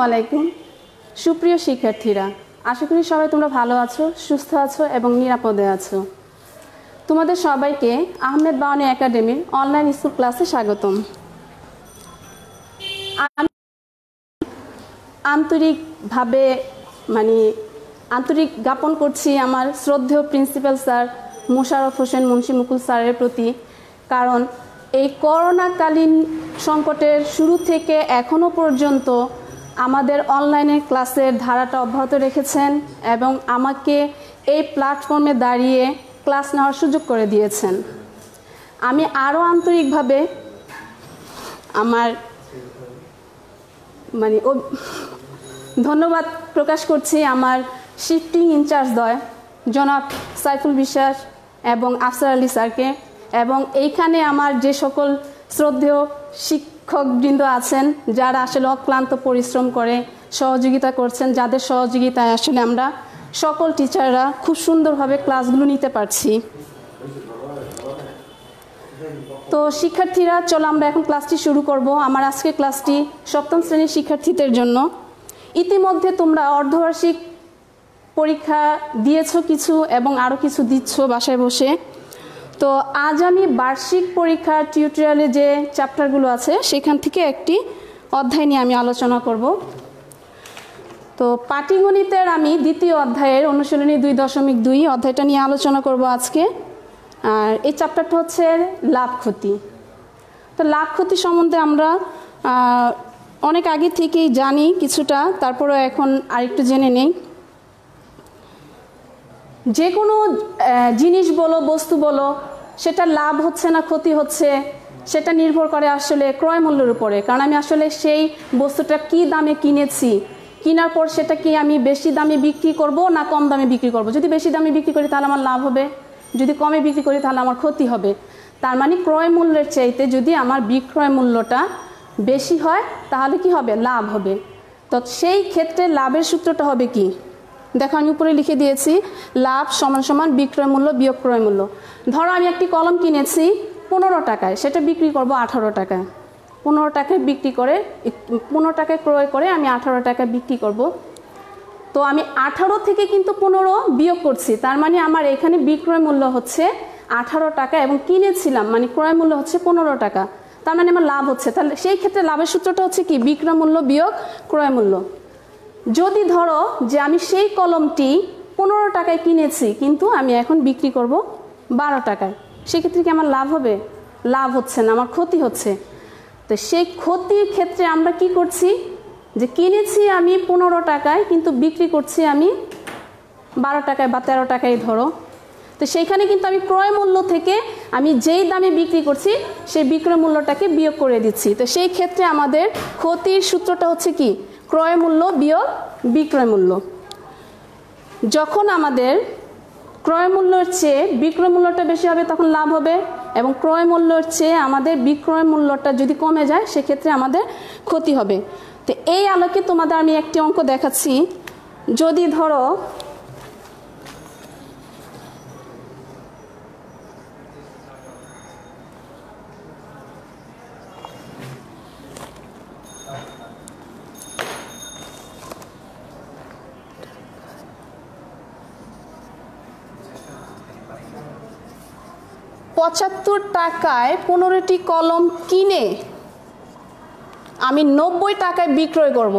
আলাইকুম সুপ্রিয় শিক্ষার্থীরা, আশা করি সবাই তোমরা ভালো আছো, সুস্থ আছো এবং নিরাপদে আছো। তোমাদের সবাইকে আহমেদ বাওয়ানী একাডেমির অনলাইন স্কুল ক্লাসে স্বাগতম। আন্তরিকভাবে আন্তরিক জ্ঞাপন করছি আমার শ্রদ্ধেয় প্রিন্সিপাল স্যার মোশাররফ হোসেন মুন্সি মুকুল স্যারের প্রতি, কারণ এই করোনাকালীন সংকটের শুরু থেকে এখনো পর্যন্ত আমাদের অনলাইনে ক্লাসের ধারাটা অব্যাহত রেখেছেন এবং আমাকে এই প্ল্যাটফর্মে দাঁড়িয়ে ক্লাস নেওয়ার সুযোগ করে দিয়েছেন। আমি আরও আন্তরিকভাবে আমার ধন্যবাদ প্রকাশ করছি আমার শিফটিং ইনচার্জদ্বয় জনাব সাইফুল বিশ্বাস এবং আফসার আলী স্যারকে, এবং এইখানে আমার যে সকল শ্রদ্ধেয় শিক্ষকবৃন্দ আছেন যারা আসলে অক্লান্ত পরিশ্রম করে সহযোগিতা করছেন, যাদের সহযোগিতায় আসলে আমরা সকল টিচাররা খুব সুন্দরভাবে ক্লাসগুলো নিতে পারছি। তো শিক্ষার্থীরা, চলো আমরা এখন ক্লাসটি শুরু করব। আমার আজকের ক্লাসটি সপ্তম শ্রেণীর শিক্ষার্থীদের জন্য। ইতিমধ্যে তোমরা অর্ধবার্ষিক পরীক্ষা দিয়েছো কিছু এবং আরও কিছু দিচ্ছ বাসায় বসে। তো আজ আমি বার্ষিক পরীক্ষার টিউটোরিয়ালে যে চ্যাপ্টারগুলো আছে সেখান থেকে একটি অধ্যায় নিয়ে আমি আলোচনা করব। তো পাটিগণিতের আমি দ্বিতীয় অধ্যায়ের অনুশীলনী 2.2 অধ্যায়টা নিয়ে আলোচনা করব আজকে। আর এই চ্যাপ্টারটা হচ্ছে লাভ ক্ষতি। তো লাভ ক্ষতি সম্বন্ধে আমরা অনেক আগে থেকেই জানি কিছুটা, তারপরেও এখন আরেকটু জেনে নেই। যে কোনো জিনিস বলো, বস্তু বলো, সেটা লাভ হচ্ছে না ক্ষতি হচ্ছে সেটা নির্ভর করে আসলে ক্রয় মূল্যের উপরে। কারণ আমি আসলে সেই বস্তুটা কি দামে কিনেছি, কেনার পর সেটা কি আমি বেশি দামে বিক্রি করব না কম দামে বিক্রি করব। যদি বেশি দামে বিক্রি করি তাহলে আমার লাভ হবে, যদি কমে বিক্রি করি তাহলে আমার ক্ষতি হবে। তার মানে ক্রয় মূল্যের চাইতে যদি আমার বিক্রয় মূল্যটা বেশি হয় তাহলে কি হবে, লাভ হবে। তো সেই ক্ষেত্রে লাভের সূত্রটা হবে কি, দেখো আমি উপরে লিখে দিয়েছি, লাভ সমান সমান বিক্রয় মূল্য বিয়োগ ক্রয় মূল্য। ধরো আমি একটি কলম কিনেছি 15 টাকায়, সেটা বিক্রি করব 18 টাকায়। 15 টাকায় বিক্রি করে 15 টাকায় ক্রয় করে আমি 18 টাকায় বিক্রি করব। তো আমি 18 থেকে কিন্তু 15 বিয়োগ করছি, তার মানে আমার এখানে বিক্রয় মূল্য হচ্ছে 18 টাকা এবং কিনেছিলাম মানে ক্রয় মূল্য হচ্ছে 15 টাকা, তার মানে আমার লাভ হচ্ছে। তাহলে সেই ক্ষেত্রে লাভের সূত্রটা হচ্ছে কি, বিক্রয় মূল্য বিয়োগ ক্রয় মূল্য। যদি ধরো যে আমি সেই কলমটি 15 টাকায় কিনেছি কিন্তু আমি এখন বিক্রি করব 12 টাকায়, সেক্ষেত্রে কি আমার লাভ হবে, লাভ হচ্ছে না, আমার ক্ষতি হচ্ছে। তো সেই ক্ষতির ক্ষেত্রে আমরা কি করছি, যে কিনেছি আমি 15 টাকায় কিন্তু বিক্রি করছি আমি 12 টাকায় বা 13 টাকায় ধরো। তো সেইখানে কিন্তু আমি ক্রয় মূল্য থেকে আমি যেই দামে বিক্রি করছি সেই বিক্রয় মূল্যটাকে বিয়োগ করে দিচ্ছি। তো সেই ক্ষেত্রে আমাদের ক্ষতির সূত্রটা হচ্ছে কি, ক্রয় মূল্য বিয়োগ বিক্রয় মূল্য। যখন আমাদের ক্রয় মূল্যের চেয়ে বিক্রয় মূল্যটা বেশি হবে তখন লাভ হবে, এবং ক্রয় মূল্যের চেয়ে আমাদের বিক্রয় মূল্যটা যদি কমে যায় সেক্ষেত্রে আমাদের ক্ষতি হবে। তো এই আলোকে তোমাদের আমি একটি অঙ্ক দেখাচ্ছি। যদি ধরো $75 টাকায় 15টি কলম কিনে আমি 90 টাকায় বিক্রয় করব।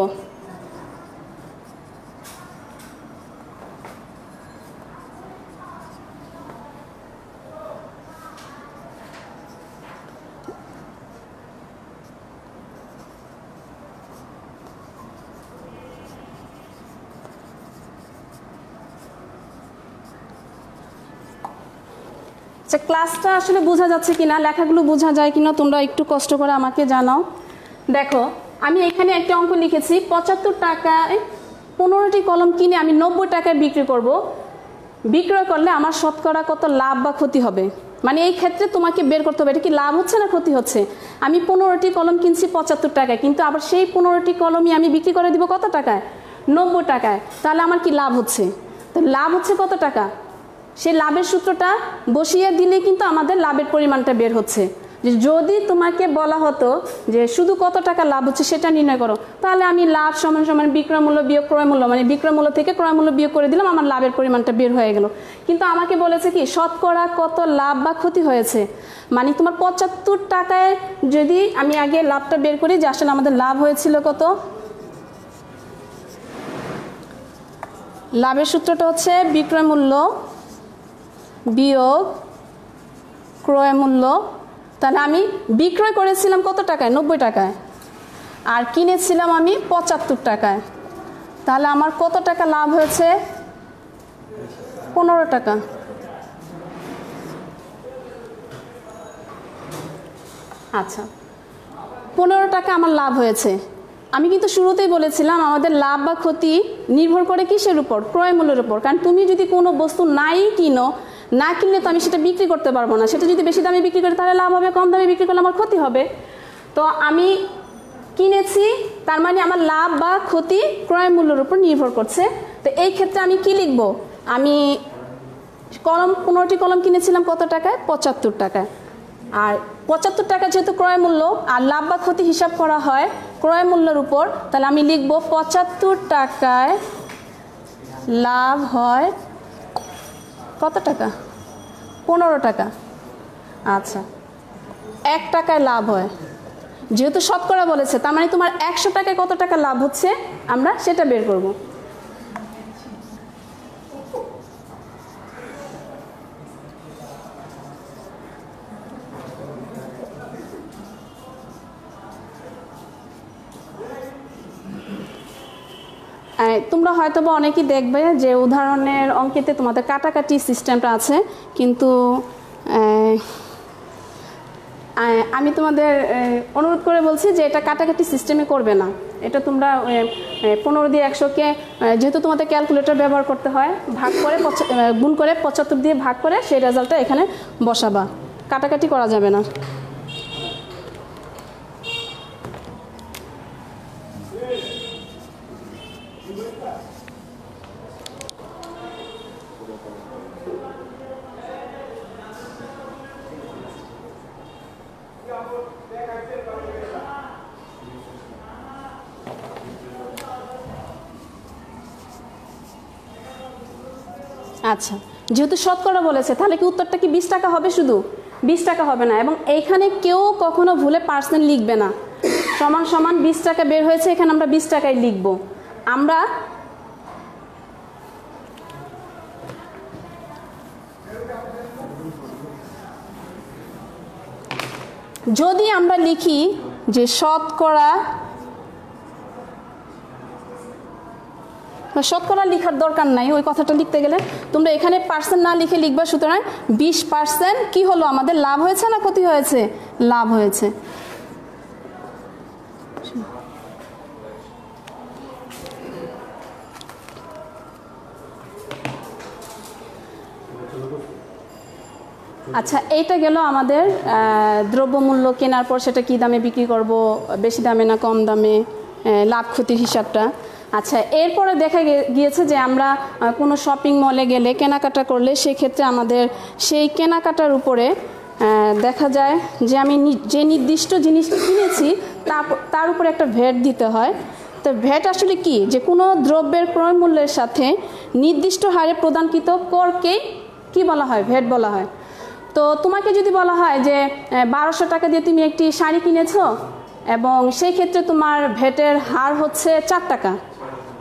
ক্লাসটা আসলে বোঝা যাচ্ছে কিনা, লেখাগুলো বোঝা যায় কিনা তোমরা একটু কষ্ট করে আমাকে জানাও। দেখো আমি এখানে একটা অঙ্ক লিখেছি, 75 টাকায় 15টি কলম কিনে আমি 90 টাকায় বিক্রি করব। বিক্রয় করলে আমার শতকরা কত লাভ বা ক্ষতি হবে, মানে এই ক্ষেত্রে তোমাকে বের করতে হবে এটা কি লাভ হচ্ছে না ক্ষতি হচ্ছে। আমি 15টি কলম কিনছি 75 টাকায়, কিন্তু আবার সেই 15টি কলমই আমি বিক্রি করে দিব কত টাকায়, 90 টাকায়, তাহলে আমার কি লাভ হচ্ছে। তো লাভ হচ্ছে কত টাকা, সেই লাভের সূত্রটা বসিয়ে দিলে কিন্তু আমাদের লাভের পরিমাণটা বের হচ্ছে। যে যদি তোমাকে বলা হতো যে শুধু কত টাকা লাভ হচ্ছে সেটা নির্ণয় করো, তাহলে আমি লাভ সমান সমান বিক্রয় মূল্য বিয়োগ ক্রয় মূল্য, মানে বিক্রয় মূল্য থেকে ক্রয় মূল্য বিয়োগ করে দিলাম, আমার লাভের পরিমাণটা বের হয়ে গেল। কিন্তু আমাকে বলেছে কি শতকরা কত লাভ বা ক্ষতি হয়েছে, মানে তোমার 75 টাকায় যদি আমি আগে লাভটা বের করি যে আসলে আমাদের লাভ হয়েছিল কত। লাভের সূত্রটা হচ্ছে বিক্রয় মূল্য বিয়োগ ক্রয় মূল্য। তাহলে আমি বিক্রয় করেছিলাম কত টাকায়, 90 টাকায়, আর কিনেছিলাম আমি 75 টাকায়। তাহলে আমার কত টাকা লাভ হয়েছে, 15 টাকা। আচ্ছা, 15 টাকা আমার লাভ হয়েছে। আমি কিন্তু শুরুতেই বলেছিলাম আমাদের লাভ বা ক্ষতি নির্ভর করে কিসের উপর, ক্রয় মূল্যের উপর। কারণ তুমি যদি কোনো বস্তু নাই কিনো, না কিনলে তো আমি সেটা বিক্রি করতে পারবো না। সেটা যদি বেশি দামে বিক্রি করি তাহলে লাভ হবে, কম দামে বিক্রি করলে আমার ক্ষতি হবে। তো আমি কিনেছি, তার মানে আমার লাভ বা ক্ষতি ক্রয় মূল্যের উপর নির্ভর করছে। তো এই ক্ষেত্রে আমি কি লিখবো, আমি কলম 15টি কলম কিনেছিলাম কত টাকায়, 75 টাকায়। আর 75 টাকা যেহেতু ক্রয় মূল্য, আর লাভ বা ক্ষতি হিসাব করা হয় ক্রয় মূল্যের উপর, তাহলে আমি লিখবো 75 টাকায় লাভ হয় কত টাকা, 15 টাকা। আচ্ছা, 1 টাকায় লাভ হয়, যেহেতু শতকরা বলেছে তার মানে তোমার 100 টাকায় কত টাকা লাভ হচ্ছে আমরা সেটা বের করব। তোমরা হয়তো বা অনেকেই দেখবে যে উদাহরণের অঙ্কেতে তোমাদের কাটাকাটি সিস্টেমটা আছে, কিন্তু আমি তোমাদের অনুরোধ করে বলছি যে এটা কাটাকাটি সিস্টেমে করবে না। এটা তোমরা 15 দিয়ে 100কে যেহেতু তোমাদের ক্যালকুলেটর ব্যবহার করতে হয়, ভাগ করে গুণ করে 75 দিয়ে ভাগ করে সেই রেজাল্টটা এখানে বসাবা, কাটাকাটি করা যাবে না। আচ্ছা, যেহেতু শতকরা বলেছে তাহলে কি উত্তরটা কি 20 টাকা হবে, শুধু 20 টাকা হবে না। এবং এইখানে কেউ কখনো ভুলে পার্সেন্ট লিখবে না, সমান সমান 20 টাকা বের হয়েছে, এখানে আমরা 20 টাকায় লিখব। আমরা যদি আমরা লিখি যে শতকরা, শতকরা লিখার দরকার নাই, ওই কথাটা লিখতে গেলে তোমরা এখানে পার্সেন্ট না লিখে লিখবা। সুতরাং 20% কি হলো, আমাদের লাভ হয়েছে না ক্ষতি হয়েছে, লাভ হয়েছে। আচ্ছা, এইটা গেল আমাদের দ্রব্যমূল্য কেনার পর সেটা কি দামে বিক্রি করব, বেশি দামে না কম দামে, লাভ ক্ষতির হিসাবটা। আচ্ছা, এরপরে দেখা গিয়েছে যে আমরা কোনো শপিং মলে গেলে কেনাকাটা করলে সেক্ষেত্রে আমাদের সেই কেনাকাটার উপরে দেখা যায় যে আমি যে নির্দিষ্ট জিনিসটা কিনেছি তার উপরে একটা ভ্যাট দিতে হয়। তো ভ্যাট আসলে কি, যে কোনো দ্রব্যের ক্রয় মূল্যের সাথে নির্দিষ্ট হারে প্রদানকৃত করকেই কি বলা হয়, ভ্যাট বলা হয়। তো তোমাকে যদি বলা হয় যে 1200 টাকা দিয়ে তুমি একটি শাড়ি কিনেছো এবং সেই ক্ষেত্রে তোমার ভ্যাটের হার হচ্ছে 4 টাকা,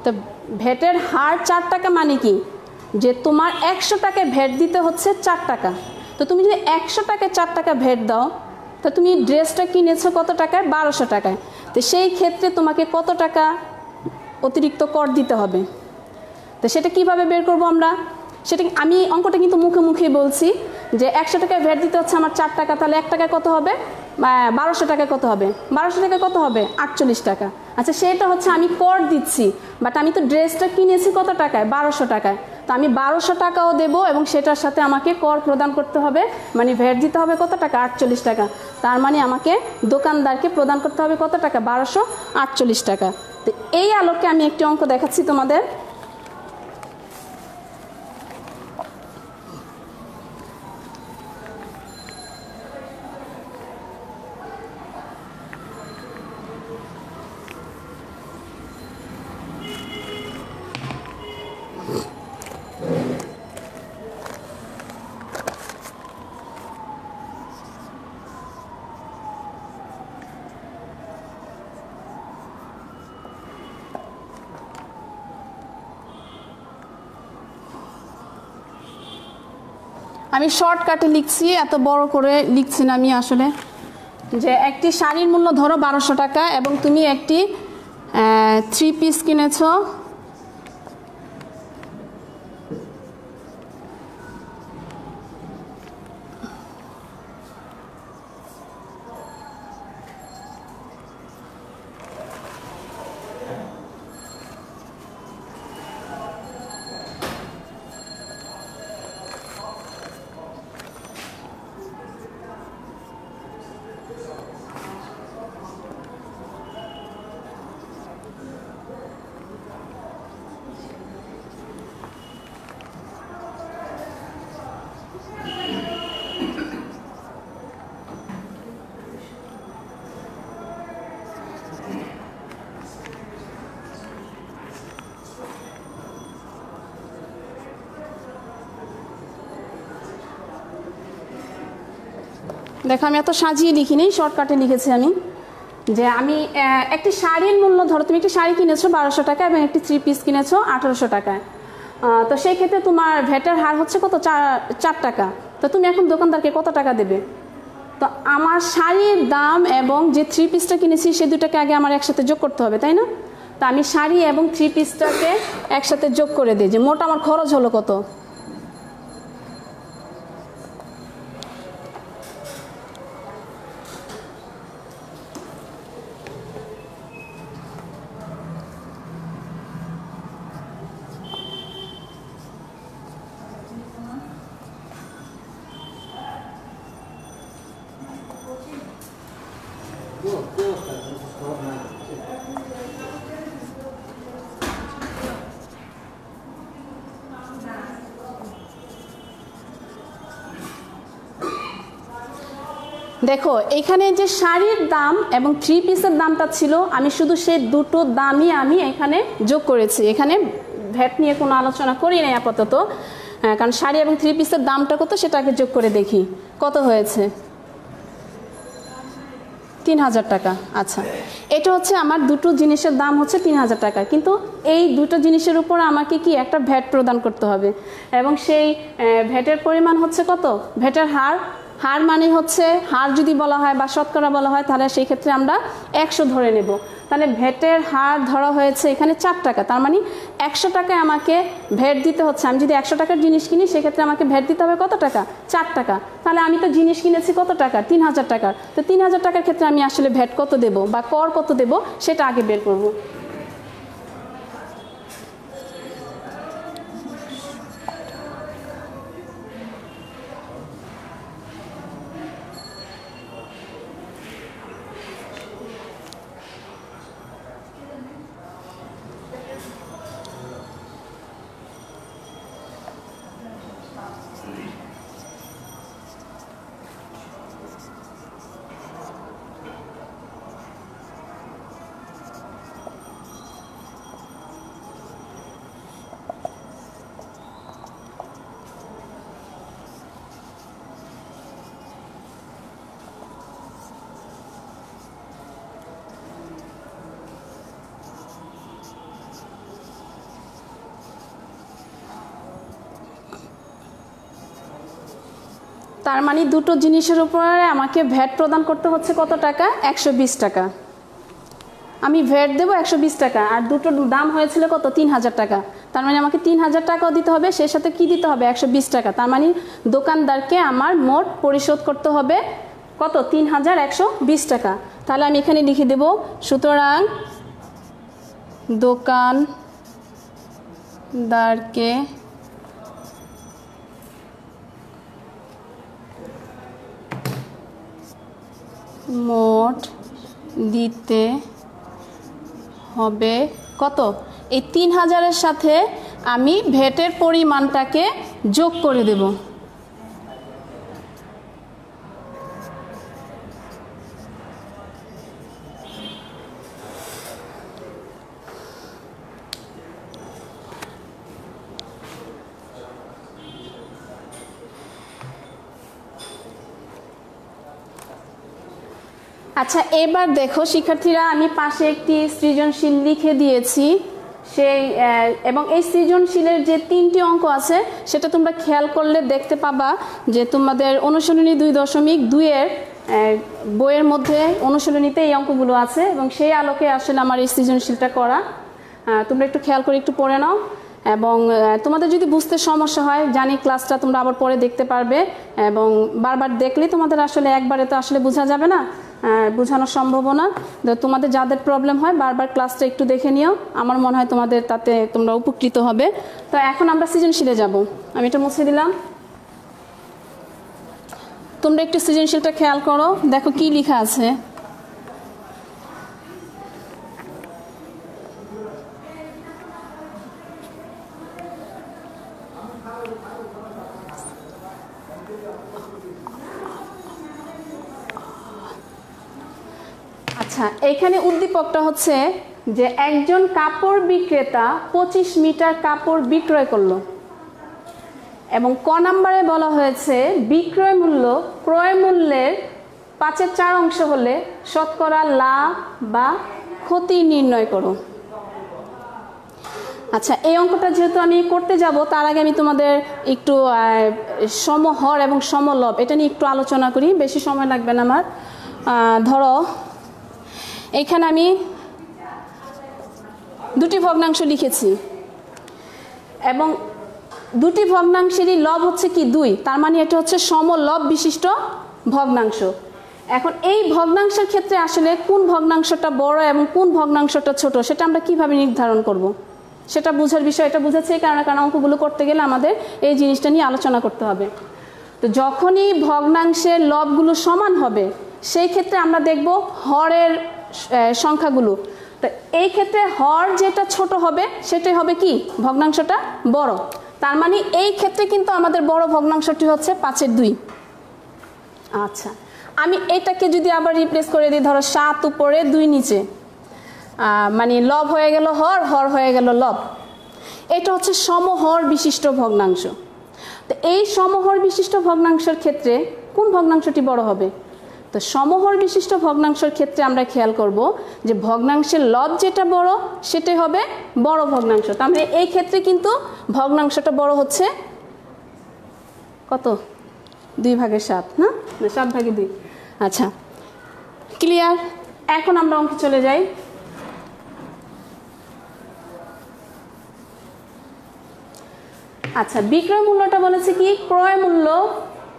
তো ভ্যাটের হার 4 টাকা মানে কি, যে তোমার 100 টাকায় ভ্যাট দিতে হচ্ছে 4 টাকা। তো তুমি যদি 100 টাকায় 4 টাকা ভ্যাট দাও, তো তুমি ড্রেসটা কিনেছো কত টাকায়, 1200 টাকায়। তো সেই ক্ষেত্রে তোমাকে কত টাকা অতিরিক্ত কর দিতে হবে। তো সেটা কিভাবে বের করব আমরা, সেটা আমি অঙ্কটা কিন্তু মুখে মুখে বলছি যে 100 টাকায় ভ্যাট দিতে হচ্ছে আমার 4 টাকা, তাহলে 1 টাকায় কত হবে, 1200 টাকায় কত হবে, 1200 টাকায় কত হবে, 48 টাকা। আচ্ছা, সেটা হচ্ছে আমি কর দিচ্ছি, বাট আমি তো ড্রেসটা কিনেছি কত টাকায়, 1200 টাকায়। তো আমি 1200 টাকাও দেবো এবং সেটার সাথে আমাকে কর প্রদান করতে হবে, মানে ভ্যাট দিতে হবে কত টাকা, 48 টাকা। তার মানে আমাকে দোকানদারকে প্রদান করতে হবে কত টাকা, 1248 টাকা। তো এই আলোকে আমি একটি অঙ্ক দেখাচ্ছি তোমাদের। আমি শর্টকাটে লিখছি, এত বড় করে লিখছি না আমি আসলে। যে একটি শাড়ির মূল্য ধরো 1200 টাকা এবং তুমি একটি 3 পিস কিনেছো দেখো আমি এত সাজিয়ে লিখিনি, শর্টকাটে লিখেছি আমি। যে আমি একটি শাড়ির মূল্য ধরো তুমি একটি শাড়ি কিনেছো 1200 টাকা এবং একটি 3 পিস কিনেছো 1800 টাকায়। তো সেই ক্ষেত্রে তোমার ভ্যাটের হার হচ্ছে কত, 4 টাকা। তো তুমি এখন দোকানদারকে কত টাকা দেবে? তো আমার শাড়ির দাম এবং যে 3 পিসটা কিনেছি সে দুটাকে আগে আমার একসাথে যোগ করতে হবে, তাই না? তো আমি শাড়ি এবং 3 পিসটাকে একসাথে যোগ করে দিই যে মোট আমার খরচ হলো কত। দেখো এখানে যে শাড়ির দাম এবং 3 পিসের দামটা ছিল, আমি শুধু সেই দুটো দামই আমি এখানে যোগ করেছি। এখানে ভ্যাট নিয়ে কোনো আলোচনা করি নাই আপাতত, কারণ শাড়ি এবং 3 পিসের দামটা কত সেটাকে যোগ করে দেখি কত হয়েছে। 3000 টাকা। আচ্ছা, এটা হচ্ছে আমার দুটো জিনিসের দাম হচ্ছে 3000 টাকা, কিন্তু এই দুটো জিনিসের উপর আমাকে কি একটা ভ্যাট প্রদান করতে হবে এবং সেই ভ্যাটের পরিমাণ হচ্ছে কত, ভ্যাটের হার মানে হচ্ছে হার যদি বলা হয় বা শতকরা বলা হয় তাহলে সেই ক্ষেত্রে আমরা 100 ধরে নেব। তাহলে ভ্যাটের হার ধরা হয়েছে এখানে 4 টাকা, তার মানে 100 টাকায় আমাকে ভ্যাট দিতে হচ্ছে। আমি যদি 100 টাকার জিনিস কিনি সেক্ষেত্রে আমাকে ভ্যাট দিতে হবে কত টাকা, 4 টাকা। তাহলে আমি তো জিনিস কিনেছি কত টাকা, 3000 টাকার। তো 3000 টাকার ক্ষেত্রে আমি আসলে ভ্যাট কত দেব বা কর কত দেব সেটা আগে বের করব। তার মানে দুটো জিনিসের উপরে আমাকে ভ্যাট প্রদান করতে হচ্ছে কত টাকা, 120 টাকা। আমি ভ্যাট দেবো 120 টাকা, আর দুটোর দাম হয়েছিল কত, 3000 টাকা। তার মানে আমাকে 3000 টাকাও দিতে হবে, সেই সাথে কি দিতে হবে, 120 টাকা। তার মানে দোকানদারকে আমার মোট পরিশোধ করতে হবে কত, 3120 টাকা। তাহলে আমি এখানে লিখে দেব, সুতরাং দোকানদারকে মোট দিতে হবে কত, এই 3000-এর সাথে আমি ভ্যাটের পরিমাণটাকে যোগ করে দেব। আচ্ছা, এবার দেখো শিক্ষার্থীরা, আমি পাশে একটি সৃজনশীল লিখে দিয়েছি। সেই এবং এই সৃজনশীলের যে 3টি অঙ্ক আছে সেটা তোমরা খেয়াল করলে দেখতে পাবা যে তোমাদের অনুশীলনী 2.2 এর বইয়ের মধ্যে অনুশীলনীতে এই অঙ্কগুলো আছে এবং সেই আলোকে আসলে আমার এই সৃজনশীলটা করা। তোমরা একটু খেয়াল করে একটু পড়ে নাও এবং তোমাদের যদি বুঝতে সমস্যা হয় জানি ক্লাসটা তোমরা আবার পরে দেখতে পারবে এবং বারবার দেখলে তোমাদের আসলে একবারে তো আসলে বোঝা যাবে না, বোঝানো সম্ভব না। তোমাদের যাদের প্রবলেম হয় বারবার ক্লাসটা একটু দেখে নিও, আমার মনে হয় তোমাদের তাতে তোমরা উপকৃত হবে। তো এখন আমরা সৃজনশীলে যাব। আমি এটা মুছে দিলাম। তোমরা একটু সৃজনশীলটা খেয়াল করো, দেখো কি লেখা আছে। আচ্ছা, এখানে উদ্দীপকটা হচ্ছে যে একজন কাপড় বিক্রেতা 25 মিটার কাপড় বিক্রয় করলো এবং ক নম্বরে বলা হয়েছে বিক্রয় মূল্য ক্রয় মূল্যের 5/4 হলে শতকরা লাভ বা ক্ষতি নির্ণয় করো। আচ্ছা, এই অঙ্কটা যেহেতু আমি করতে যাব তার আগে আমি তোমাদের একটু সমহর এবং সমলব এটা নিয়ে একটু আলোচনা করি, বেশি সময় লাগবে না আমার। ধরো এখানে আমি 2টি ভগ্নাংশ লিখেছি এবং 2টি ভগ্নাংশেরই লব হচ্ছে কি 2, তার মানে এটা হচ্ছে সমলব বিশিষ্ট ভগ্নাংশ। এখন এই ভগ্নাংশের ক্ষেত্রে আসলে কোন ভগ্নাংশটা বড় এবং কোন ভগ্নাংশটা ছোট সেটা আমরা কিভাবে নির্ধারণ করব সেটা বোঝার বিষয়। এটা বুঝেছে কারণ অঙ্কগুলো করতে গেলে আমাদের এই জিনিসটা নিয়ে আলোচনা করতে হবে। তো যখনই ভগ্নাংশের লবগুলো সমান হবে সেই ক্ষেত্রে আমরা দেখব হরের সংখ্যাগুলো। তো এই ক্ষেত্রে হর যেটা ছোট হবে সেটাই হবে কি ভগ্নাংশটা বড়। তার মানে এই ক্ষেত্রে কিন্তু আমাদের বড় ভগ্নাংশটি হচ্ছে 5/2। আচ্ছা, আমি এটাকে যদি আবার রিপ্লেস করে দিই, ধরো 7 উপরে 2 নিচে, মানে লব হয়ে গেল হর, হর হয়ে গেল লব। এটা হচ্ছে সমহর বিশিষ্ট ভগ্নাংশ। তো এই সমহর বিশিষ্ট ভগ্নাংশের ক্ষেত্রে কোন ভগ্নাংশটি বড় হবে? তো সমহর বিশিষ্ট ভগ্নাংশের ক্ষেত্রে আমরা খেয়াল করব যে ভগ্নাংশের লব যেটা বড় সেটাই হবে বড় ভগ্নাংশ। তার মানে এই ক্ষেত্রে কিন্তু ভগ্নাংশটা বড় হচ্ছে কত 2/7 না 7/2। আচ্ছা, ক্লিয়ার? এখন আমরা অঙ্কে চলে যাই। আচ্ছা, বিক্রয় মূল্যটা বলেছে কি ক্রয় মূল্য,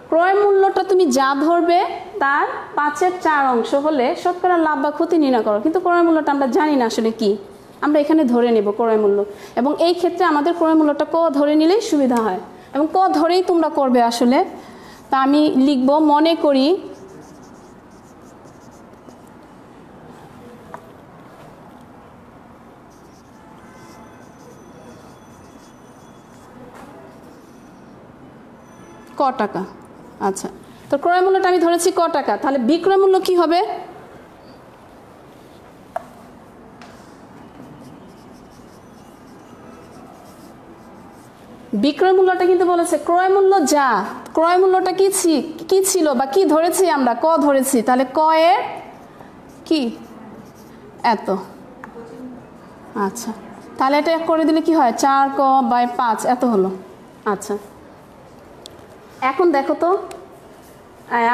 ক্রয় মূল্যটা তুমি যা ধরবে তার 5/4 হলে শতকরা লাভ বা ক্ষতি নির্ণয় করো। কিন্তু ক্রয় মূল্যটা আমরা জানি না আসলে কি, আমরা এখানে ধরে নেব ক্রয় মূল্য এবং এই ক্ষেত্রে আমাদের ক্রয় মূল্যটা ক ধরে নিলেই সুবিধা হয় এবং ক ধরেই তোমরা করবে আসলে। তা আমি লিখব মনে করি ক টাকা। আচ্ছা, তো ক্রয় মূল্যটা আমি ধরেছি ক টাকা, তাহলে বিক্রয় মূল্য কি হবে? বিক্রয় মূল্যটা কিন্তু বলেছে ক্রয় মূল্য যা, ক্রয় মূল্যটা কি ছিল বা কি ধরেছি আমরা ক ধরেছি, তাহলে ক এর কি এত। আচ্ছা, তাহলে এটা করে দিলে কি হয় 4ক/5 এত হলো। আচ্ছা, এখন দেখো তো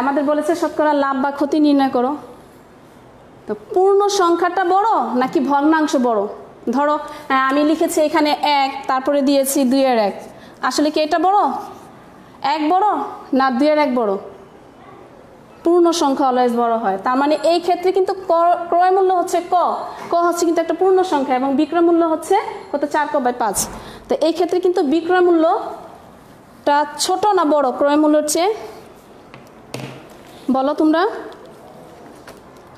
আমাদের বলেছে শতকরা লাভ বা ক্ষতি নির্ণয় করো। তো পূর্ণ সংখ্যাটা বড় নাকি ভগ্নাংশ বড়? ধরো আমি লিখেছি এখানে 1, তারপরে দিয়েছি 2/1, আসলে কি এটা বড় 1 বড় না 2/1 বড়? পূর্ণ সংখ্যা অলওয়েজ বড় হয়। তার মানে এই ক্ষেত্রে কিন্তু ক্রয় মূল্য হচ্ছে ক হচ্ছে কিন্তু একটা পূর্ণ সংখ্যা এবং বিক্রয় মূল্য হচ্ছে কত 4ক/5। তো এই ক্ষেত্রে কিন্তু বিক্রয় মূল্যটা ছোট না বড় ক্রয় মূল্যের চেয়ে, বলো তোমরা?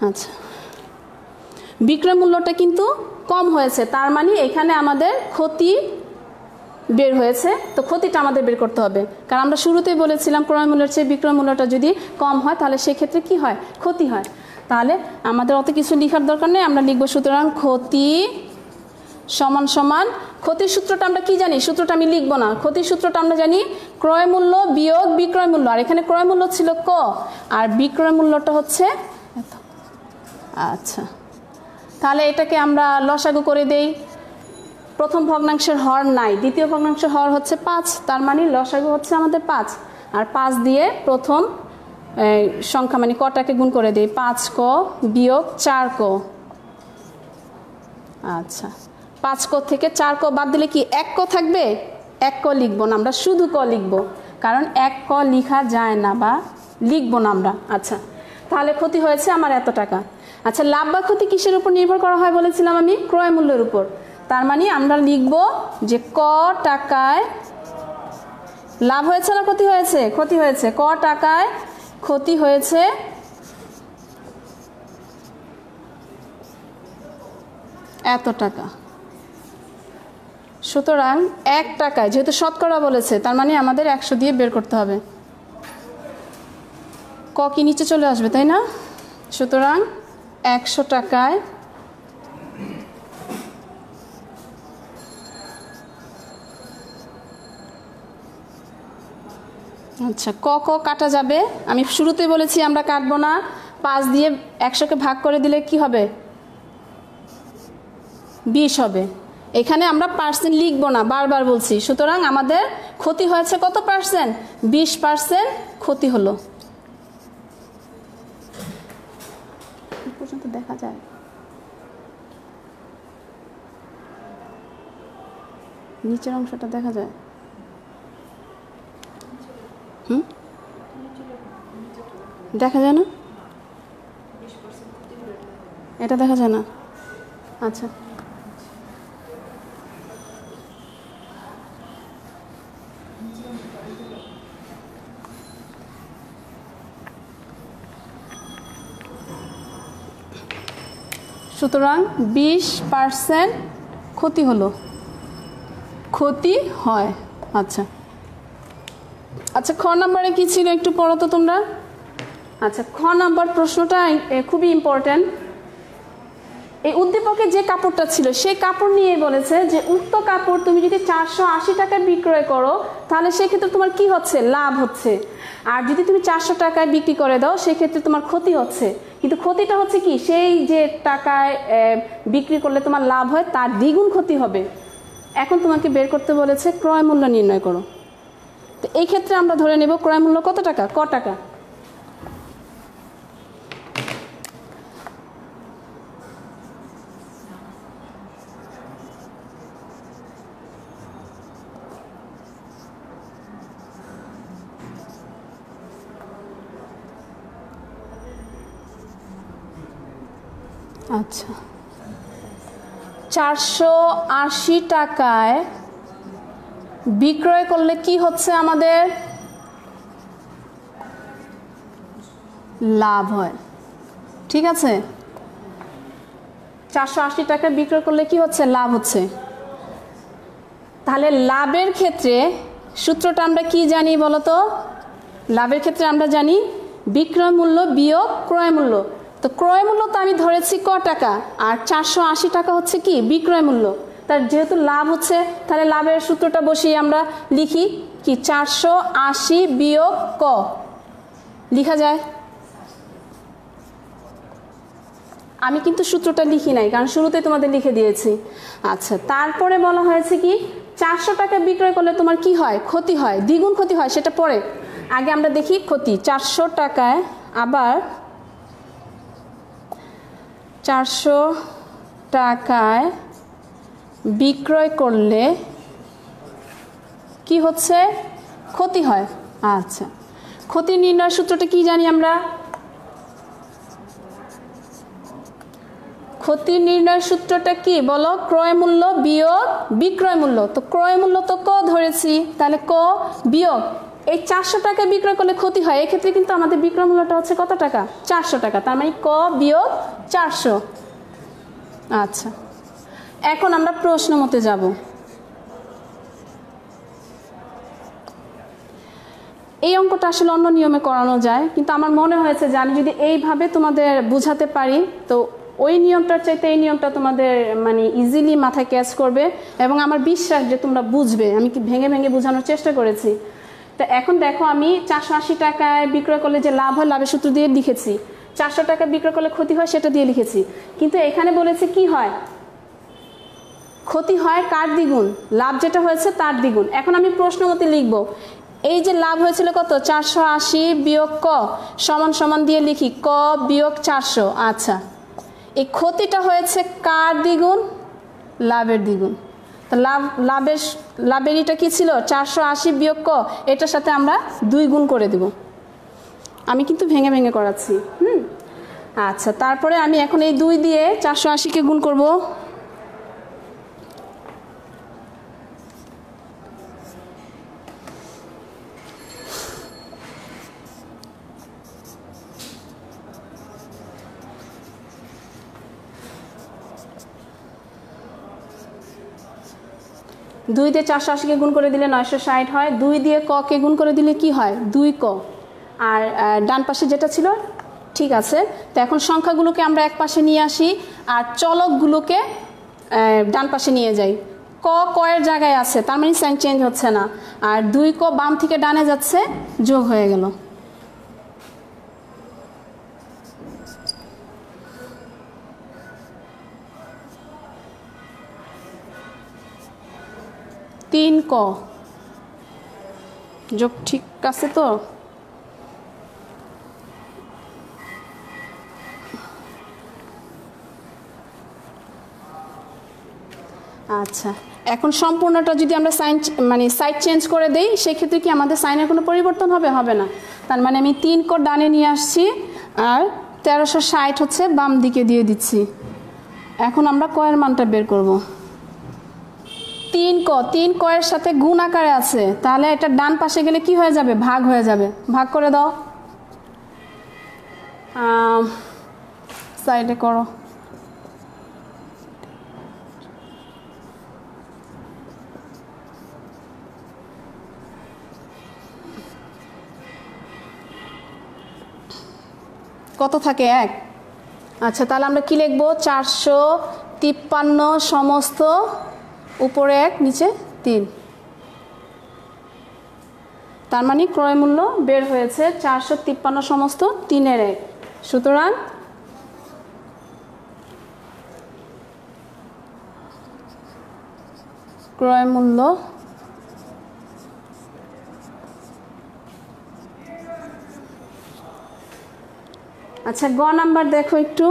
আচ্ছা, বিক্রয় মূল্যটা কিন্তু কম হয়েছে, তার মানে এখানে আমাদের ক্ষতি বের হয়েছে। তো ক্ষতিটা আমাদের বের করতে হবে, কারণ আমরা শুরুতেই বলেছিলাম ক্রয় মূল্যের চেয়ে বিক্রয় মূল্যটা যদি কম হয় তাহলে সেক্ষেত্রে কি হয় ক্ষতি হয়। তাহলে আমাদের অত কিছু লেখার দরকার নেই, আমরা লিখব সুতরাং ক্ষতি সমান সমান, ক্ষতির সূত্রটা আমরা কি জানি, সূত্রটা আমি লিখবো না, ক্ষতির সূত্রটা আমরা জানি ক্রয় মূল্য বিয়োগ বিক্রয় মূল্য। আর এখানে ক্রয় মূল্য ছিল ক আর বিক্রয় মূল্যটা হচ্ছে এত। আচ্ছা, তাহলে এটাকে আমরা লসাগু করে দেই। প্রথম ভগ্নাংশের হর নাই, দ্বিতীয় ভগ্নাংশের হর হচ্ছে 5, তার মানে লসাগু হচ্ছে আমাদের 5। আর 5 দিয়ে প্রথম সংখ্যা মানে কটাকে গুণ করে দেই, 5 ক বিয়োগ 4 ক। আচ্ছা, 5 ক থেকে 4 ক বাদ দিলে কি 1 ক থাকবে? 1 ক লিখবো না, আমরা শুধু ক লিখবো, কারণ 1 ক লিখা যায় না বা লিখবো না আমরা। আচ্ছা, তাহলে ক্ষতি হয়েছে আমার এত টাকা। আচ্ছা, লাভ বা ক্ষতি কিসের উপর নির্ভর করা হয় বলেছিলাম আমি? ক্রয় মূল্যের উপর। তার মানে আমরা লিখব যে ক টাকায় লাভ হয়েছে না ক্ষতি হয়েছে? ক্ষতি হয়েছে। ক টাকায় ক্ষতি হয়েছে এত টাকা। সুতরাং 1 টাকায়, যেহেতু শতকরা বলেছে, তার মানে আমাদের 100 দিয়ে বের করতে হবে। ক কি নিচে চলে আসবে, তাই না? সুতরাং 100 টাকায় আচ্ছা, ক ক কাটা যাবে। আমি শুরুতে বলেছি আমরা কাটবো না। 5 দিয়ে 100কে ভাগ করে দিলে কি হবে? 20 হবে। এখানে আমরা পার্সেন্ট লিখবো না, বারবার বলছি। সুতরাং আমাদের ক্ষতি হয়েছে কত পার্সেন্ট? 20% ক্ষতি হলো। পর্যন্ত দেখা যায়। নিচের অংশটা দেখা যায়। দেখা যায় না, এটা দেখা যায় না। আচ্ছা, সুতরাং 20% ক্ষতি হলো, ক্ষতি হয়। আচ্ছা আচ্ছা, খ নম্বরে কি ছিল একটু পড়ো তো তোমরা। আচ্ছা, খ নম্বর প্রশ্নটা খুবই ইম্পর্টেন্ট। এই উদ্দীপকে যে কাপড়টা ছিল সেই কাপড় নিয়ে বলেছে যে উক্ত কাপড় তুমি যদি 480 টাকায় বিক্রয় করো তাহলে সেক্ষেত্রে তোমার কি হচ্ছে? লাভ হচ্ছে। আর যদি তুমি 400 টাকায় বিক্রি করে দাও সেক্ষেত্রে তোমার ক্ষতি হচ্ছে। কিন্তু ক্ষতিটা হচ্ছে কি, সেই যে টাকায় বিক্রি করলে তোমার লাভ হয় তার দ্বিগুণ ক্ষতি হবে। এখন তোমাকে বের করতে বলেছে ক্রয় মূল্য নির্ণয় করো। তো এই ক্ষেত্রে আমরা ধরে নেব ক্রয় মূল্য কত টাকা? ক টাকা। আচ্ছা, 480 টাকায় বিক্রয় করলে কি হচ্ছে আমাদের? লাভ হয়। ঠিক আছে, 480 টাকায় বিক্রয় করলে কি হচ্ছে? লাভ হচ্ছে। তাহলে লাভের ক্ষেত্রে সূত্রটা আমরা কি জানি বলো তো? লাভের ক্ষেত্রে আমরা জানি বিক্রয় মূল্য বিয়োগ ক্রয় মূল্য। তো ক্রয় মূল্য তো আমি ধরেছি ক টাকা, আর 480 টাকা হচ্ছে কি বিক্রয় মূল্য। তার যেহেতু লাভ হচ্ছে তাহলে লাভের সূত্রটা বসিয়ে আমরা লিখি কি 480 বিয়োগ ক লিখা যায়। আমি কিন্তু সূত্রটা লিখি নাই, কারণ শুরুতে তোমাদের লিখে দিয়েছি। আচ্ছা, তারপরে বলা হয়েছে কি 400 টাকা বিক্রয় করলে তোমার কি হয়? ক্ষতি হয়, দ্বিগুণ ক্ষতি হয়। সেটা পরে, আগে আমরা দেখি ক্ষতি। 400 টাকায় আবার 400 টাকায় বিক্রয় করলে কি হচ্ছে? ক্ষতি হয়। আচ্ছা, ক্ষতি নির্ণয় সূত্রটা কি জানি আমরা? ক্ষতি নির্ণয় সূত্রটা কি বলো? ক্রয় মূল্য বিয়োগ বিক্রয় মূল্য। তো ক্রয় মূল্য তো ক ধরেছি, তাহলে ক বিয়োগ এই 400 টাকা বিক্রয় করলে ক্ষতি হয়। এক্ষেত্রে কিন্তু আমাদের বিক্রয় মূল্যটা হচ্ছে কত টাকা? 400 টাকা। তার মানে ক বিয়োগ 400। আচ্ছা, এখন আমরা প্রশ্ন মতে যাব। এই অঙ্কটা আসলে অন্য নিয়মে করানো যায়, কিন্তু আমার মনে হয়েছে যে আমি যদি এইভাবে তোমাদের বুঝাতে পারি তো ওই নিয়মটার চাইতে এই নিয়মটা তোমাদের মানে ইজিলি মাথায় ক্যাচ করবে, এবং আমার বিশ্বাস যে তোমরা বুঝবে। আমি কি ভেঙে ভেঙে বোঝানোর চেষ্টা করেছি। তো এখন দেখো, আমি 480 টাকায় বিক্রয় করলে যে লাভ হয় লাভের সূত্র দিয়ে লিখেছি। 400 টাকা বিক্রয় করলে ক্ষতি হয় সেটা দিয়ে লিখেছি, কিন্তু এখানে বলেছে কি হয়, ক্ষতি হয় কার দ্বিগুণ, লাভ যেটা হয়েছে তার দ্বিগুণ। এখন আমি প্রশ্ন মতে লিখব, এই যে লাভ হয়েছিল কত 480 বিয়োগ ক সমান সমান দিয়ে লিখি ক বিয়োগ 400। আচ্ছা, এই ক্ষতিটা হয়েছে কার দ্বিগুণ, লাভের দ্বিগুণ। তো লাভের এটা কি ছিল 480 বিয়োগ ক, এটার সাথে আমরা 2 গুণ করে দেব। আমি কিন্তু ভেঙে ভেঙে করাচ্ছি। আচ্ছা, তারপরে আমি এখন এই 2 দিয়ে 480কে গুণ করব। দুই দিয়ে 480কে গুণ করে দিলে 960 হয়, 2 দিয়ে ক কে গুণ করে দিলে কি হয় 2 ক, আর ডান পাশে যেটা ছিল ঠিক আছে। তো এখন সংখ্যাগুলোকে আমরা এক পাশে নিয়ে আসি আর চলকগুলোকে ডান পাশে নিয়ে যাই। ক কয়ের জায়গায় আছে, তার মানে সাইন চেঞ্জ হচ্ছে না, আর 2 ক বাম থেকে ডানে যাচ্ছে, যোগ হয়ে গেল। তিন ক যোগ ঠিক আছে তো? আচ্ছা, এখন সম্পূর্ণটা যদি আমরা সাইন মানে সাইড চেঞ্জ করে দেই সেক্ষেত্রে কি আমাদের সাইনের কোনো পরিবর্তন হবে? হবে না। তার মানে আমি 3 ক ডানে নিয়ে আসছি আর 1360 হচ্ছে বাম দিকে দিয়ে দিচ্ছি। এখন আমরা কয়ের মানটা বের করব। 3 ক এর সাথে গুণ আকারে আছে, তাহলে এটা ডান পাশে গেলে কি হয়ে যাবে? ভাগ হয়ে যাবে। ভাগ করে দাও, সাইডে করো। কত থাকে? 1। আচ্ছা, তাহলে আমরা কি লিখবো? 453 সমস্ত উপরে 1 নিচে 3। তার মানে ক্রয় মূল্য বের হয়েছে 453 সমস্ত 3-এর 1। সুতরাং ক্রয় মূল্য আচ্ছা, গ নাম্বার দেখো একটু।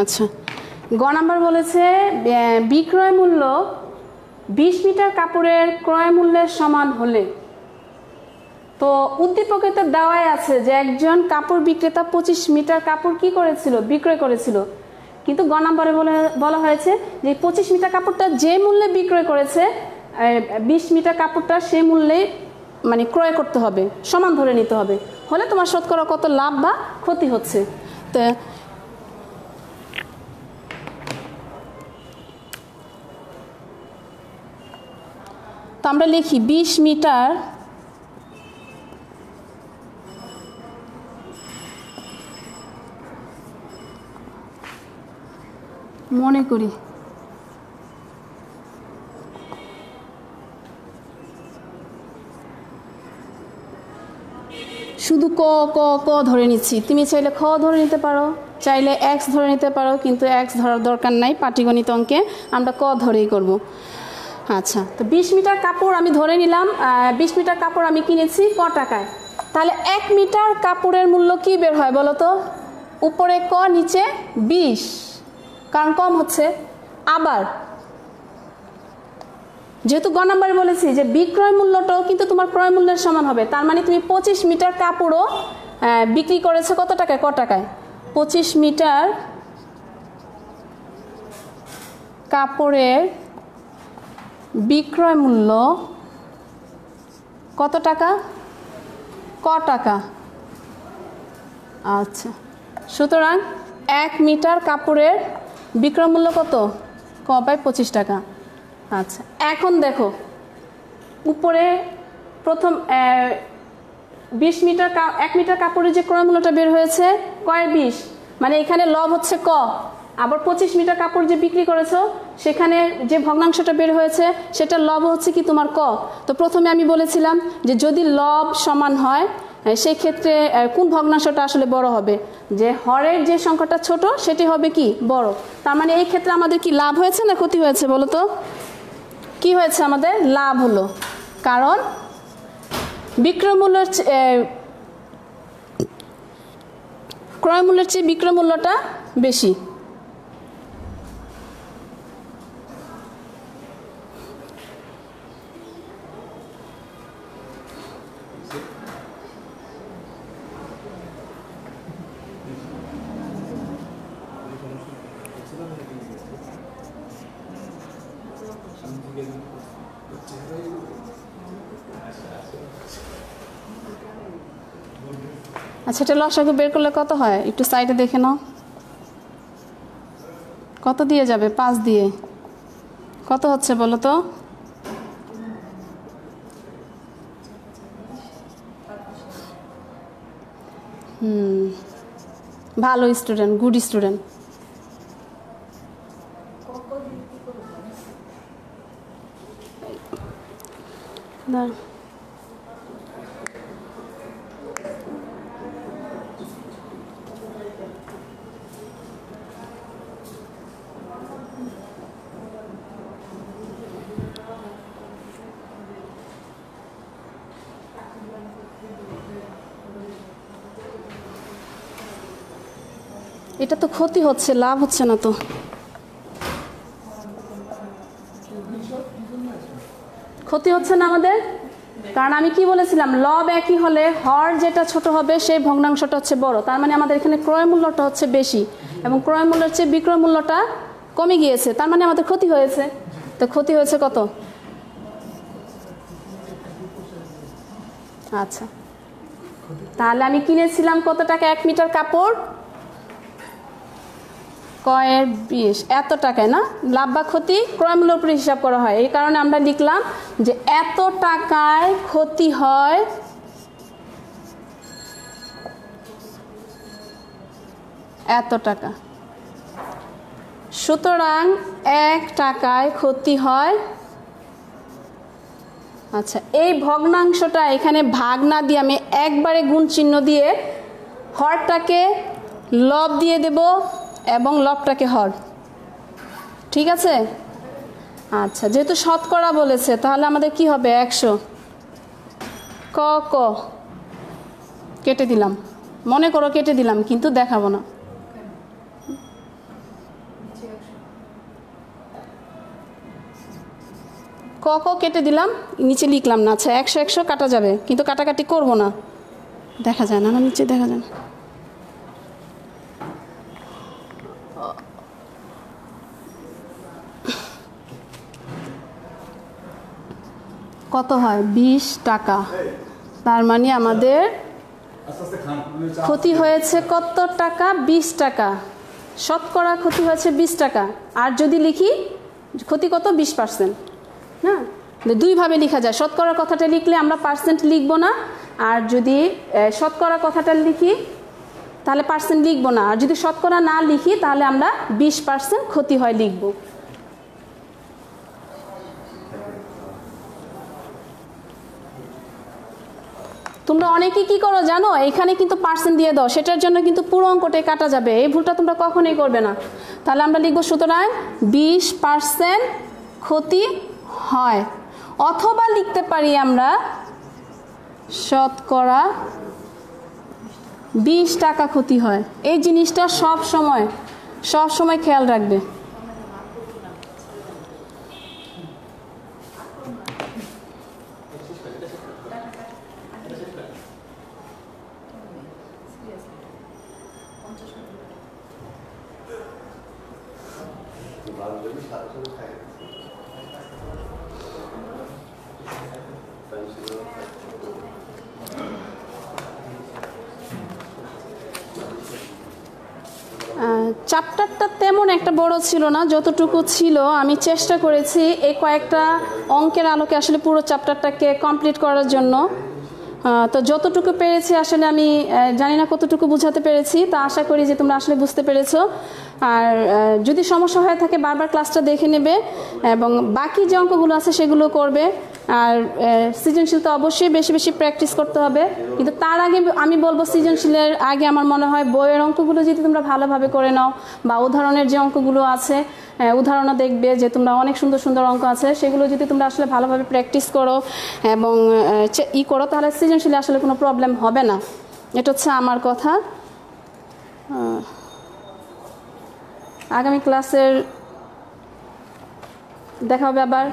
আচ্ছা, গ নাম্বার বলেছে বিক্রয় মূল্য 20 মিটার কাপড়ের ক্রয় মূল্যের সমান হলে। তো উদ্দীপকে তো দেওয়াই আছে যে একজন কাপড় বিক্রেতা 25 মিটার কাপড় কি করেছিল? বিক্রয় করেছিল। কিন্তু গ নাম্বারে বলা হয়েছে যে 25 মিটার কাপড়টা যে মূল্যে বিক্রয় করেছে 20 মিটার কাপড়টা সেই মূল্যে মানে ক্রয় করতে হবে, সমান ধরে নিতে হবে, হলে তোমার শতকরা কত লাভ বা ক্ষতি হচ্ছে। তো আমরা লিখি 20 মিটার মনে করি শুধু ক ক ক ধরে নিচ্ছি। তুমি চাইলে খ ধরে নিতে পারো, চাইলে এক্স ধরে নিতে পারো, কিন্তু এক্স ধরার দরকার নাই, পাটিগণিত অঙ্কে আমরা ক ধরেই করব। আচ্ছা, তো 20 মিটার কাপড় আমি ধরে নিলাম, 20 মিটার কাপড় আমি কিনেছি ক টাকায়। তাহলে 1 মিটার কাপড়ের মূল্য কি বের হয় বলো তো? উপরে ক নিচে 20, কারণ কম হচ্ছে। আবার যেহেতু গ নাম্বারে বলেছি যে বিক্রয় মূল্যটাও কিন্তু তোমার ক্রয় মূল্যের সমান হবে, তার মানে তুমি 25 মিটার কাপড়ও বিক্রি করেছো কত টাকায়? ক টাকায়। 25 মিটার কাপড়ের বিক্রয় মূল্য কত টাকা? ক টাকা? আচ্ছা, সুতরাং 1 মিটার কাপড়ের বিক্রয় মূল্য কত? ক বাই 25 টাকা। আচ্ছা, এখন দেখো উপরে প্রথম 1 মিটার কাপড়ের যে ক্রয় মূল্যটা বের হয়েছে কয়ের 20, মানে এখানে লব হচ্ছে ক, আবার 25 মিটার কাপড় যে বিক্রি করেছো সেখানে যে ভগ্নাংশটা বের হয়েছে সেটা লব হচ্ছে কি তোমার ক। তো প্রথমে আমি বলেছিলাম যে যদি লব সমান হয় সেই ক্ষেত্রে কোন ভগ্নাংশটা আসলে বড় হবে, যে হরের যে সংখ্যাটা ছোট সেটি হবে কি বড়। তার মানে এই ক্ষেত্রে আমাদের কি লাভ হয়েছে না ক্ষতি হয়েছে বলো তো? কি হয়েছে? আমাদের লাভ হলো, কারণ বিক্রয় মূল্যের ক্রয় মূল্যের চেয়ে বিক্রয় মূল্যটা বেশি। আচ্ছা, এটা লসাগু বের করলে কত হয় একটু সাইডে দেখে নাও। কত দিয়ে যাবে? 5 দিয়ে। কত হচ্ছে বলো তো? ভালো স্টুডেন্ট, গুড স্টুডেন্ট। এটা তো ক্ষতি হচ্ছে, লাভ হচ্ছে না তো। ক্ষতি হচ্ছে না আমাদের, কারণ আমি কি বলেছিলাম, লব একই হলে হর যেটা ছোট হবে সেই ভগ্নাংশটা হচ্ছে বড়। তার মানে আমাদের এখানে ক্রয় মূল্যটা হচ্ছে বেশি এবং ক্রয় মূল্যের চেয়ে বিক্রয় মূল্যটা কমে গিয়েছে, তার মানে আমাদের ক্ষতি হয়েছে। তো ক্ষতি হয়েছে কত? আচ্ছা, তাহলে আমি কিনেছিলাম কত টাকা 1 মিটার কাপড়? কয়ের 20, এত টাকায় না? লাভ বা ক্ষতি ক্রয় মূল্যের উপরে হিসাব করা হয়, এই কারণে আমরা লিখলাম যে এত টাকায় ক্ষতি হয় এত টাকা। সুতরাং 1 টাকায় ক্ষতি হয়। আচ্ছা, এই ভগ্নাংশটা এখানে ভাগ না দিয়ে আমি একবারে গুণ চিহ্ন দিয়ে হরটাকে লব দিয়ে দেব এবং লবটাকে হর, ঠিক আছে? আচ্ছা, যেহেতু শতকরা বলেছে তাহলে আমাদের কি হবে? 100। ক ক কেটে দিলাম, মনে করো কেটে দিলাম, কিন্তু দেখাবো না। ক ক কেটে দিলাম, নিচে লিখলাম না। আচ্ছা, 100 100 কাটা যাবে, কিন্তু কাটাকাটি করব না, দেখা যায় না, নিচে দেখা যায় না। কত হয়? 20 টাকা। তার মানে আমাদের ক্ষতি হয়েছে কত টাকা? 20 টাকা। শতকরা ক্ষতি হয়েছে 20 টাকা। আর যদি লিখি ক্ষতি কত? 20%। হ্যাঁ, দুইভাবে লেখা যায়। শতকরা কথাটা লিখলে আমরা পার্সেন্ট লিখব না, আর যদি শতকরা কথাটা লিখি তাহলে পার্সেন্ট লিখব না, আর যদি শতকরা না লিখি তাহলে আমরা 20% ক্ষতি হয় লিখব। তোমরা অনেকে কি করো জানো, এখানে কিন্তু পার্সেন্ট দিয়ে দাও, সেটার জন্য কিন্তু পুরো অঙ্কটাই কাটা যাবে। এই ভুলটা তোমরা কখনোই করবে না। তাহলে আমরা লিখবো সুতরাং 20% ক্ষতি হয়, অথবা লিখতে পারি আমরা শতকরা 20 টাকা ক্ষতি হয়। এই জিনিসটা সব সময় খেয়াল রাখবে। চ্যাপ্টারটা তেমন একটা বড় ছিল না, যতটুকু ছিল আমি চেষ্টা করেছি এই কয়েকটা অঙ্কের আলোকে আসলে পুরো চ্যাপ্টারটাকে কমপ্লিট করার জন্য। তো যতটুকু পেরেছি আসলে আমি জানি না কতটুকু বোঝাতে পেরেছি, তা আশা করি যে তোমরা আসলে বুঝতে পেরেছো। আর যদি সমস্যা হয়ে থাকে বারবার ক্লাসটা দেখে নেবে এবং বাকি যে অঙ্কগুলো আছে সেগুলো করবে। আর সৃজনশীল তো অবশ্যই বেশি বেশি প্র্যাকটিস করতে হবে, কিন্তু তার আগে আমি বলবো সৃজনশীলের আগে আমার মনে হয় বইয়ের অঙ্কগুলো যদি তোমরা ভালোভাবে করে নাও বা উদাহরণের যে অঙ্কগুলো আছে উদাহরণও দেখবে যে তোমরা অনেক সুন্দর সুন্দর অঙ্ক আছে, সেগুলো যদি তোমরা আসলে ভালোভাবে প্র্যাকটিস করো এবং করো তাহলে সৃজনশীলে আসলে কোনো প্রবলেম হবে না। এটা হচ্ছে আমার কথা। আগামী ক্লাসের দেখা হবে আবার।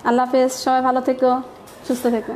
আল্লাহ হাফেজ, সবাই ভালো থেকো, সুস্থ থেকো।